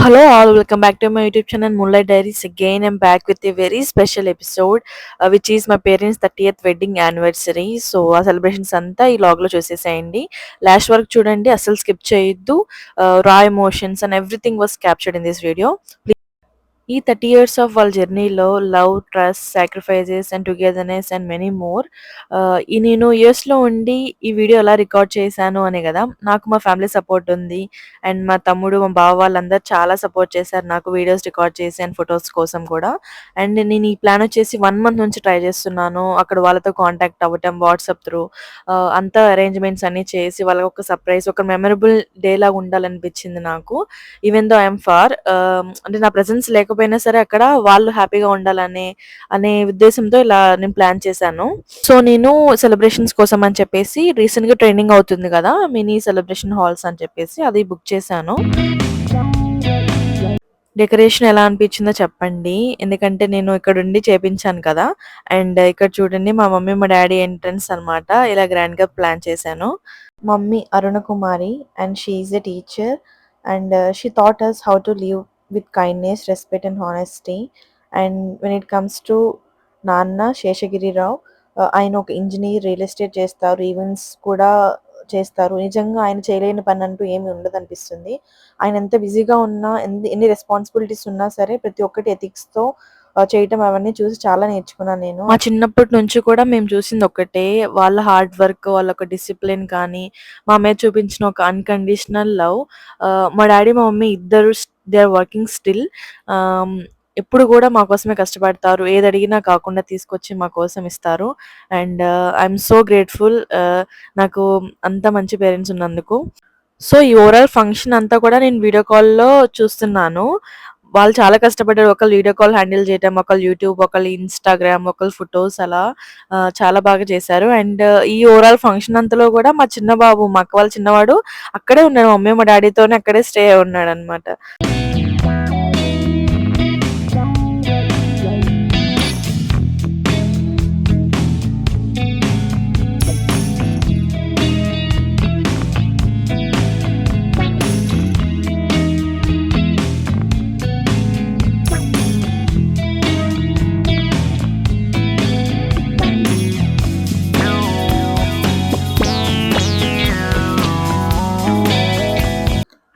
Hello all, welcome back to my YouTube channel Moonlight Diaries. Again, I'm back with a very special episode, which is my parents' 30th wedding anniversary. So ఆ celebrations అంతా ఈ లాగ్లో చూసేసేయండి. Last వరకు చూడండి, అసలు skip చేయొద్దు. రా emotions and everything was captured in this video. ఈ 30 ఇయర్స్ ఆఫ్ వాళ్ళ జర్నీలో love, trust, sacrifices and togetherness and many more. ఈ నేను యూఎస్లో ఉండి ఈ వీడియో ఎలా రికార్డ్ చేశాను అనే కదా. నాకు మా ఫ్యామిలీ సపోర్ట్ ఉంది అండ్ మా తమ్ముడు, మా బావ వాళ్ళందరూ చాలా సపోర్ట్ చేశారు నాకు వీడియోస్ రికార్డ్ చేసి అండ్ ఫొటోస్ కోసం కూడా. అండ్ నేను ఈ ప్లాన్ వచ్చేసి 1 మంత్ నుంచి ట్రై చేస్తున్నాను. అక్కడ వాళ్ళతో కాంటాక్ట్ అవ్వటం వాట్సాప్ త్రూ, అంతా అరేంజ్మెంట్స్ అన్నీ చేసి వాళ్ళకి ఒక సర్ప్రైజ్, ఒక మెమరబుల్ డే లాగా ఉండాలనిపించింది నాకు. ఈవెన్ దో ఐఎమ్ ఫార్, అంటే నా ప్రెజెన్స్ లేకపోయినా సరే అక్కడ వాళ్ళు హ్యాపీగా అనే ఉద్దేశంతో ఇలా నేను ప్లాన్ చేశాను. సో నేను సెలబ్రేషన్స్ కోసం అని చెప్పేసి రీసెంట్గా ట్రైనింగ్ అవుతుంది కదా మినీ సెలబ్రేషన్ హాల్స్ అని చెప్పేసి అది బుక్ చేశాను. డెకరేషన్ ఎలా అనిపించిందో చెప్పండి, ఎందుకంటే నేను ఇక్కడ ఉండి చేపించాను కదా. అండ్ ఇక్కడ చూడండి, మా మమ్మీ మా డాడీ ఎంట్రన్స్ అనమాట, ఇలా గ్రాండ్గా ప్లాన్ చేశాను. Mummy Aruna Kumari and she is a teacher and she thought us how to live with kindness, respect and honesty. And when it comes to నాన్న శేషగిరిరావు, ఆయన ఒక ఇంజనీర్, రియల్ ఎస్టేట్ చేస్తారు, ఈవెంట్స్ కూడా చేస్తారు. నిజంగా ఆయన చేయలేని పని అంటూ ఏమి ఉండదనిపిస్తుంది. ఆయన ఎంత బిజీగా ఉన్నా, ఎన్ని రెస్పాన్సిబిలిటీస్ ఉన్నా సరే ప్రతి ఒక్కటి ఎథిక్స్‌తో చేయటం అవన్నీ చూసి చాలా నేర్చుకున్నాను నేను. మా చిన్నప్పటి నుంచి కూడా మేము చూసింది ఒక్కటే, వాళ్ళ హార్డ్ వర్క్, వాళ్ళ ఒక డిసిప్లిన్ కానీ, మా మీద చూపించిన ఒక అన్‌కండిషనల్ లవ్. మా డాడీ, మా మమ్మీ ఇద్దరు దే ఆర్ వర్కింగ్ స్టిల్. ఎప్పుడు కూడా మా కోసమే కష్టపడతారు. ఏది అడిగినా కాకుండా తీసుకొచ్చి మా కోసం ఇస్తారు. అండ్ ఐఎమ్ సో గ్రేట్‌ఫుల్, నాకు అంత మంచి పేరెంట్స్ ఉన్నందుకు. సో ఈ ఓవరాల్ ఫంక్షన్ అంతా కూడా నేను వీడియో కాల్‌లో చూస్తున్నాను. వాళ్ళు చాలా కష్టపడ్డారు. ఒకళ్ళు వీడియో కాల్ హ్యాండిల్ చేయటం, ఒకళ్ళు యూట్యూబ్, ఒకళ్ళు ఇన్‌స్టాగ్రామ్, ఒకళ్ళు ఫోటోస్ అలా చాలా బాగా చేశారు. అండ్ ఈ ఓవరాల్ ఫంక్షన్ అంతలో కూడా మా చిన్న బాబు, మా అక్క వాళ్ళ చిన్నవాడు అక్కడే ఉన్నాడు. మా మమ్మీ, మా డాడీతోనే అక్కడే స్టే అయి ఉన్నాడనమాట.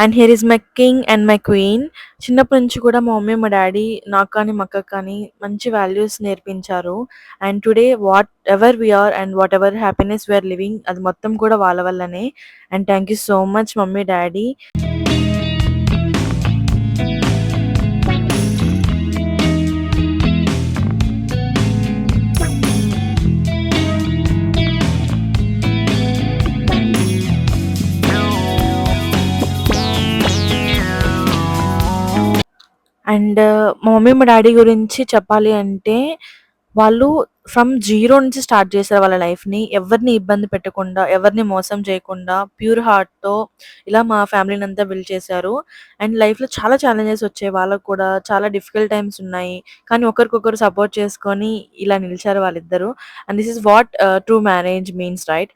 And here is my king and my queen. చిన్నప్పటి నుంచి కూడా మా మమ్మీ, మా డాడీ నాకు కానీ, మా అక్కకి కానీ మంచి వాల్యూస్ నేర్పించారు. And today whatever we are and whatever happiness we are living, అది మొత్తం కూడా వాళ్ళ వల్లనే. And thank you so much mummy, daddy. And మా మమ్మీ, మా డాడీ గురించి చెప్పాలి అంటే, వాళ్ళు ఫ్రమ్ జీరో నుంచి స్టార్ట్ చేశారు వాళ్ళ లైఫ్‌ని. ఎవరిని ఇబ్బంది పెట్టకుండా, ఎవరిని మోసం చేయకుండా, ప్యూర్ హార్ట్‌తో ఇలా మా ఫ్యామిలీనంతా బిల్డ్ చేశారు. అండ్ లైఫ్‌లో చాలా ఛాలెంజెస్ వచ్చాయి వాళ్ళకి కూడా. చాలా డిఫికల్ట్ టైమ్స్ ఉన్నాయి. కానీ ఒకరికొకరు సపోర్ట్ చేసుకొని ఇలా నిలిచారు వాళ్ళిద్దరూ. And this is what true marriage means, right?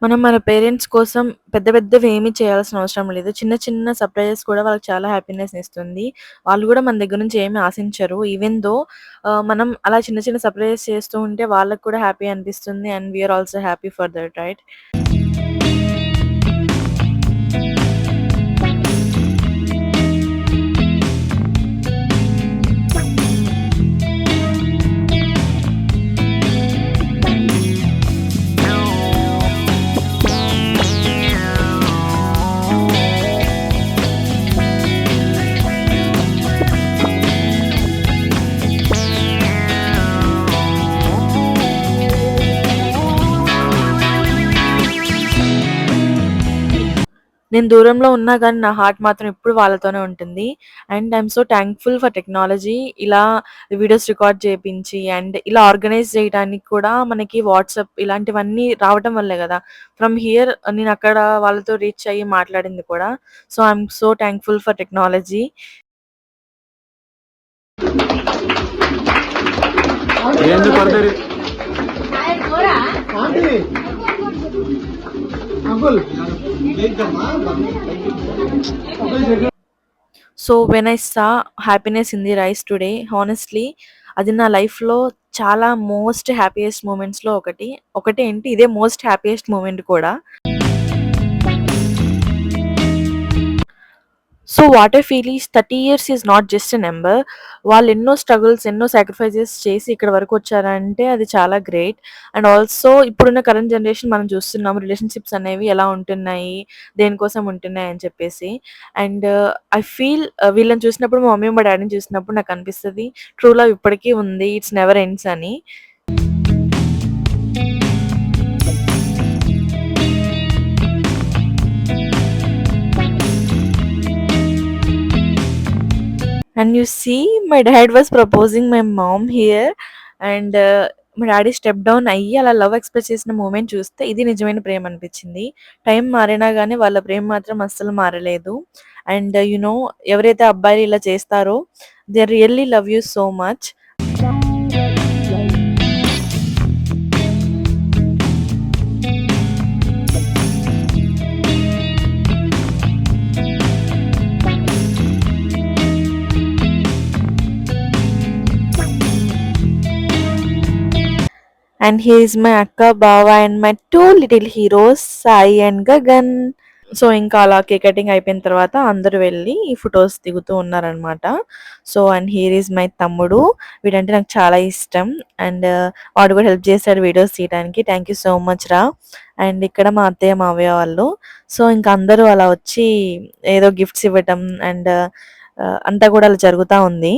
మనం మన పేరెంట్స్ కోసం పెద్ద పెద్దవి ఏమి చేయాల్సిన అవసరం లేదు. చిన్న చిన్న సర్‌ప్రైజెస్ కూడా వాళ్ళకి చాలా హ్యాపీనెస్‌నిస్తుంది. వాళ్ళు గూడా మన దగ్గర నుంచి ఏమి ఆశించరు. ఈవెన్ థో మనం అలా చిన్న చిన్న సర్‌ప్రైజెస్ చేస్తూ ఉంటే వాళ్ళకి కూడా హ్యాపీ అనిపిస్తుంది. And we are also happy for that right? నేను దూరంలో ఉన్నా గానీ నా హార్ట్ మాత్రం ఎప్పుడు వాళ్ళతోనే ఉంటుంది. And I am so thankful for technology. ఇలా వీడియోస్ రికార్డ్ చేపించి అండ్ ఇలా ఆర్గనైజ్ చేయడానికి కూడా మనకి వాట్సాప్ ఇలాంటివన్నీ రావటం వల్లే గదా! ఫ్రమ్ హియర్ నేనక్కడ వాళ్ళతో రీచ్ అయ్యి మాట్లాడింది కూడా. So, I am so thankful for technology. ఏంది పడతారు so, when I saw happiness in the rice today honestly అది నా లైఫ్‌లో చాలా మోస్ట్ హ్యాపీయెస్ట్ మూమెంట్స్‌లో ఒకటి. ఒకటేంటి ఇదే మోస్ట్ హ్యాపీయెస్ట్ మూమెంట్ కూడా. So, what I feel is 30 years is not just a number. వాళ్ళు ఎన్నో స్ట్రగుల్స్, ఎన్నో సాక్రిఫైసెస్ చేసి ఇక్కడి వరకొచ్చారంటే అది చాలా గ్రేట్. అండ్ ఆల్సో ఇప్పుడున్న కరెంట్ జనరేషన్ మనం చూస్తున్నాం రిలేషన్‌షిప్స్ అనేవి ఎలా ఉంటున్నాయి, దేనికోసం ఉంటున్నాయి అని చెప్పేసి. అండ్ ఐ ఫీల్ వీళ్ళని చూసినప్పుడు మా మమ్మీ, మా డ్యాడీని చూసినప్పుడు నాకనిపిస్తది ట్రూ లవ్ ఇప్పటికి ఉంది. ఇట్స్ నెవర్ ఎండ్స్ అని. And you see, my dad was proposing my mom here and మా డాడీ స్టెప్ డౌన్ అయ్యి అలా లవ్ ఎక్స్‌ప్రెస్ చేసిన మూమెంట్ చూస్తే ఇది నిజమైన ప్రేమ అనిపించింది. టైం మారినా గాని వాళ్ళ ప్రేమ మాత్రం అస్సలు మారలేదు. అండ్ ఎవరైతే అబ్బాయిలు ఇలా చేస్తారో they really love you so much. And here is my అక్క, బావ and my 2 little heroes Sai and Gagan. So, ఇంకా అలా కేక్ కటింగ్ అయిపోయిన తర్వాత అందరూ వెళ్ళి ఫోటోస్ దిగుతూ ఉన్నారనమాట. So, and here is my తమ్ముడు. వీడంటే నాకు చాలా ఇష్టం. అండ్ వాడు కూడా హెల్ప్ చేశాడు వీడియోస్ తీయడానికి. థ్యాంక్ యూ సో మచ్ రా. అండ్ ఇక్కడ మా అత్తయ్య, మావయ్య వాళ్ళు. సో, ఇంక అందరూ అలా వచ్చి ఏదో గిఫ్ట్స్ ఇవ్వటం అండ్ అంతా కూడా అలా జరుగుతా ఉంది.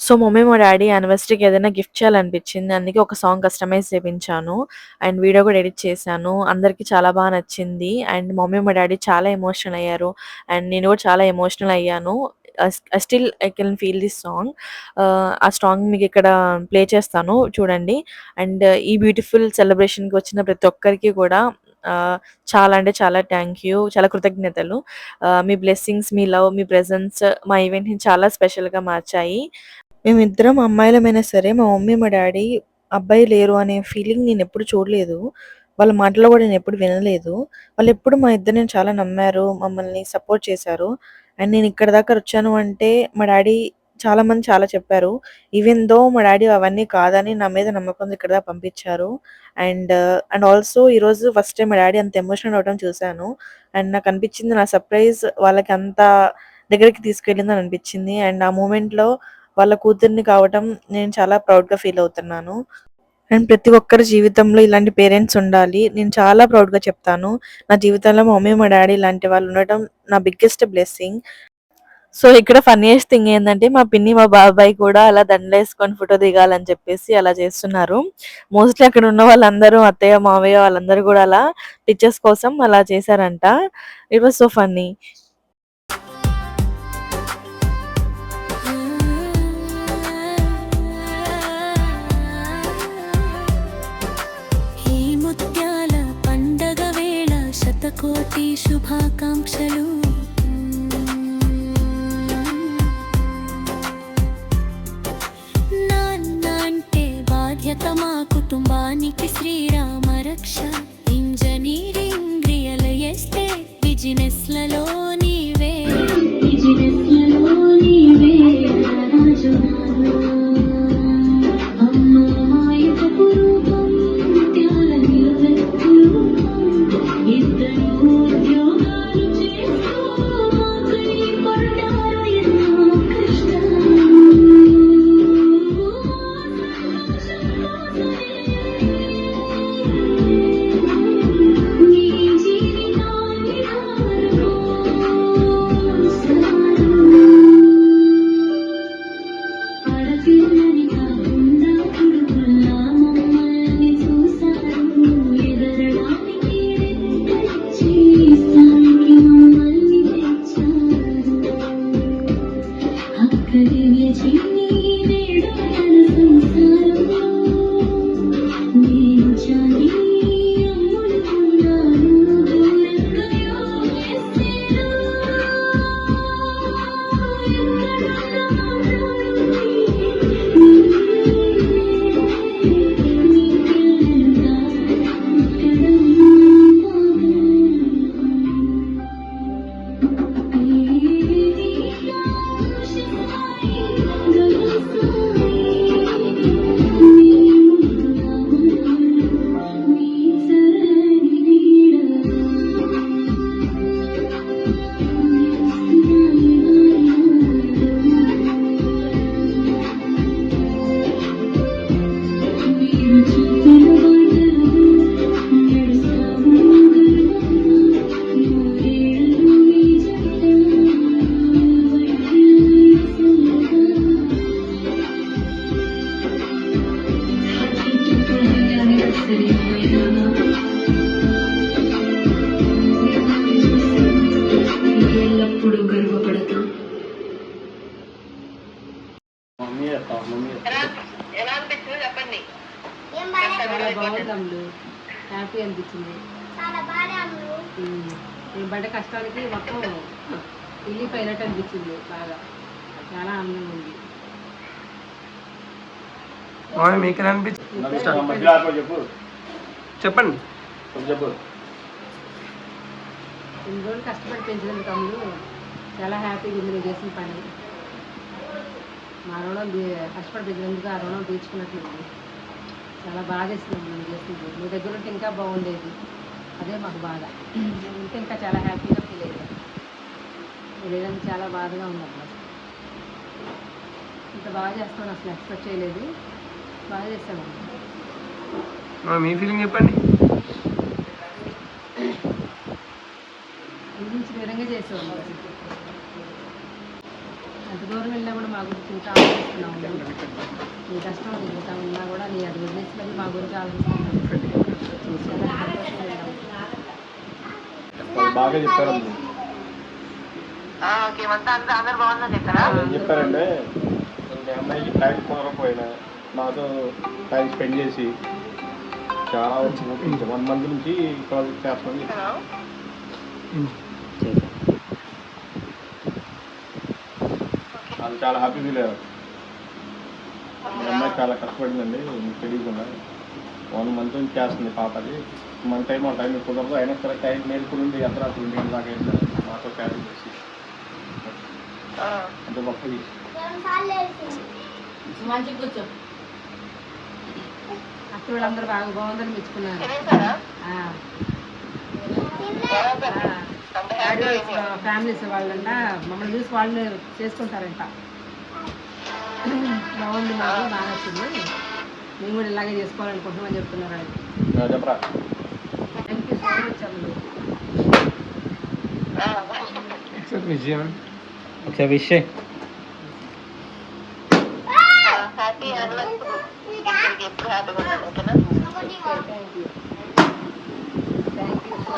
సో, మమ్మీ, మా డ్యాడీ యానివర్సరీకి ఏదైనా గిఫ్ట్ చేయాలనిపించింది. అందుకే ఒక సాంగ్ కస్టమైజ్ చేపించాను. అండ్ వీడియో కూడా ఎడిట్ చేశాను. అందరికి చాలా బాగా నచ్చింది. అండ్ మమ్మీ, మా డ్యాడీ చాలా ఎమోషనల్ అయ్యారు. అండ్ నేను కూడా చాలా ఎమోషనల్ అయ్యాను. Still I can feel this song. ఆ సాంగ్ మీకు ఇక్కడ ప్లే చేస్తాను చూడండి. అండ్ ఈ బ్యూటిఫుల్ సెలబ్రేషన్‌కి వచ్చిన ప్రతి ఒక్కరికి కూడా చాలా అంటే చాలా థ్యాంక్ యూ. చాలా కృతజ్ఞతలు. మీ బ్లెస్సింగ్స్, మీ లవ్, మీ ప్రెజెన్స్ మా ఈవెంట్‌ని చాలా స్పెషల్‌గా మార్చాయి. మేమిద్దరం అమ్మాయిలమైనా సరే, మా మమ్మీ, మా డ్యాడీ అబ్బాయి లేరు అనే ఫీలింగ్ నేనెప్పుడు చూడలేదు. వాళ్ళ మాటల్లో గూడా నేనెప్పుడు వినలేదు. వాళ్ళెప్పుడు మా ఇద్దరిని చాలా నమ్మారు. మమ్మల్ని సపోర్ట్ చేశారు. అండ్ నేనిక్కడి దాకా వచ్చాను అంటే మా డ్యాడీ చాలామంది చాలా చెప్పారు. ఈవెన్ థో మా డ్యాడీ అవన్నీ కాదని నా మీద నమ్మకంతో ఇక్కడి దాకా పంపించారు. అండ్ ఆల్సో ఈరోజు ఫస్ట్ టైమ్ మా డ్యాడీ అంత ఎమోషనల్ అవ్వడం చూసాను. అండ్ నాకనిపించింది నా సర్ప్రైజ్ వాళ్ళకి అంత దగ్గరికి తీసుకెళ్ళిందని అనిపించింది. అండ్ ఆ మూమెంట్‌లో వాళ్ళ కూతుర్ని కావటం నేను చాలా ప్రౌడ్‌గా ఫీల్ అవుతున్నాను. అండ్ ప్రతి ఒక్కరి జీవితంలో ఇలాంటి పేరెంట్స్ ఉండాలి. నేను చాలా ప్రౌడ్‌గా చెప్తాను. నా జీవితంలో మా మమ్మీ, మా డ్యాడీ ఇలాంటి వాళ్ళు ఉండటం నా బిగ్గెస్ట్ బ్లెస్సింగ్. సో, ఇక్కడ ఫన్నీయెస్ట్ థింగ్ ఏందంటే మా పిన్ని, మా బాబాయ్ కూడా అలా దండలేసుకొని ఫోటో దిగాలని చెప్పేసి అలా చేస్తున్నారు. మోస్ట్‌లీ అక్కడ ఉన్న వాళ్ళందరూ అత్తయ్య, మావయ్య వాళ్ళందరూ కూడా అలా పిక్చర్స్ కోసం అలా చేశారంట. It was so funny. ఈ ముత్యాల పండగ వేళ శతకోటి శుభాకాంక్షలు. నాన్న అంటే బాధ్యత మా కుటుంబానికి శ్రీరామ రక్ష. ఇంజనీరింగ్ రియల్ ఎస్టేట్ బిజినెస్లలో నీవే రాజు అమ్మ మాయకపు రూపం ముత్యాల నిలువెత్తులు. ఇద్దరు ఉద్యోగాలు చేస్తూ మాకై పడ్డారు ఎన్నో కష్టాలు. నీ జీవితాన్ని ఆడపిల్లని కాకుండా కొడుకుల్లా మమ్మల్ని చూశారు. ఎదరడానికి తెచ్చి స్థాయికి మమ్మల్ని తెచ్చారు. అక్క దివ్య చిన్ని నేడు తన సంసారంలో నేను చాలి అమ్ముడుకున్నాను దూరంగా యోగేశ్వరు. ఎల్లప్పుడూ గర్వపడతాం. చాలా బాగుంది అమ్ములు, హ్యాపీ అనిపించింది. నేను పడ్డ కష్టానికి మొత్తం రిలీఫ్ అయినట్టు అనిపించింది. బాగా చాలా ఆనందంగా ఉంది. మీకు అనిపించింది చెప్పండి. ఇన్ని రోజులు కష్టపడి పెంచినందుకు అమ్ములు చాలా హ్యాపీగా ఉంది. నేను చేసిన పని మా రుణం కష్టపడి పెంచినందుకు ఆ రుణం తీర్చుకున్నట్లు ఉంది. చాలా బాగా చేస్తున్నాం నేను చేసింది. మీ దగ్గర ఉంటే ఇంకా బాగుండేది. అదే మాకు బాధ. ఉంటే ఇంకా చాలా హ్యాపీగా ఫీల్ అయ్యాను. లేదంటే చాలా బాధగా ఉంది అప్పుడు. ఇంత బాగా చేస్తాను అసలు ఎక్స్పెక్ట్ చేయలేదు. బాగా చేస్తాను. మీ ఫీలింగ్ చెప్పండి. గురించి విధంగా చేసేవాళ్ళు. ఎంత దూరం వెళ్ళినా కూడా మా గురించి ఇంకా ఆలోచిస్తున్నాము. నీ కష్టం ఇంకా ఉన్నా కూడా నీ అది వదిలేసి మళ్ళీ మా గురించి ఆలోచిస్తున్నాను. చాలా సంతోషంగా ఉన్నాము. బాగా చెప్పారు. ఏం చెప్పారంటే మీ అమ్మాయికి టైం కుదరకపోయినా నాతో టైం స్పెండ్ చేసి చాలా వరకు 1 మంత్ నుంచి ప్రాజెక్ట్ చేస్తామని చెప్పారు. వాళ్ళు చాలా హ్యాపీ ఫీల్ అయ్యారు. మీ అమ్మాయి చాలా కష్టపడిందండి, మీకు తెలియకుండా 1 మంత్ నుంచి చేస్తుంది పాపది. మన టైం కుదరదు, అయినా సరే టైం మేల్కొని అర్ధరాత్రి 2 గంటల దాకా అయింది మాతో క్యారీ చేసి అంత గొప్ప మంచిగా కూర్చో. అక్క వాళ్ళందరూ బాగుందని మెచ్చుకున్నారు. ఫ్యామిలీస్ వాళ్ళంట మమ్మల్ని చూసి వాళ్ళు చేసుకుంటారంట. బాగుంది, మాకు బాగా నచ్చింది, మేము కూడా ఇలాగే చేసుకోవాలనుకుంటున్నామని చెప్తున్నారు వాళ్ళు. చెప్పరా. థ్యాంక్ యూ సో మచ్ అమ్ములు. విజయం ఒకసారి విషయం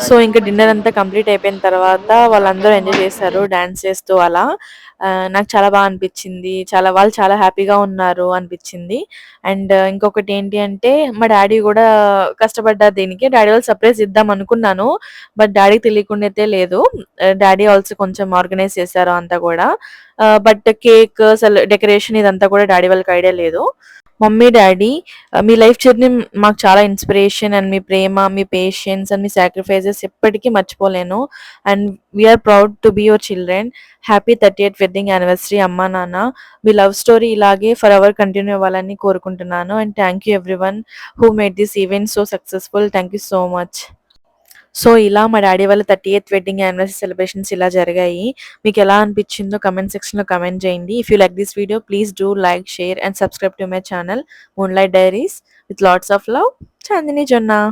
సో ఇంకా డిన్నర్ అంతా కంప్లీట్ అయిపోయిన తర్వాత వాళ్ళందరూ ఎంజాయ్ చేశారు డాన్స్ చేస్తూ అలా. నాకు చాలా బాగా అనిపించింది, వాళ్ళు చాలా హ్యాపీగా ఉన్నారు అనిపించింది. అండ్ ఇంకొకటి ఏంటి అంటే మా డాడీ కూడా కష్టపడ్డారు దీనికి. డాడీ వాళ్ళు సర్ప్రైజ్ ఇద్దాం అనుకున్నాను, బట్ డాడీకి తెలియకుండా అయితే లేదు. డాడీ ఆల్సో కొంచెం ఆర్గనైజ్ చేశారు అంతా కూడా. బట్ కేక్ అసలు డెకరేషన్ ఇదంతా కూడా డాడీ వాళ్ళకి ఐడియా లేదు. మమ్మీ డాడీ మీ లైఫ్ జర్నీ మాకు చాలా ఇన్స్పిరేషన్, అండ్ మీ ప్రేమ, మీ పేషెన్స్ అండ్ మీ సాక్రిఫైజెస్ ఎప్పటికీ మర్చిపోలేను. And we are proud to be your children. Happy 30th wedding anniversary అమ్మా నాన్న. మీ లవ్ స్టోరీ ఇలాగే ఫర్ ఎవర్ కంటిన్యూ అవ్వాలని కోరుకుంటున్నాను. And thank you everyone who made this event so successful. Thank you so much. So ఇలా మా daddy వాళ్ళ 30th wedding anniversary celebrations ఇలా జరిగాయి. మీకు ఎలా అనిపించిందో కమెంట్ సెక్షన్లో కమెంట్ చేయండి. If you like this video please do like, share and subscribe to my channel Moonlight Diaries with lots of love. Chandini జొన్న.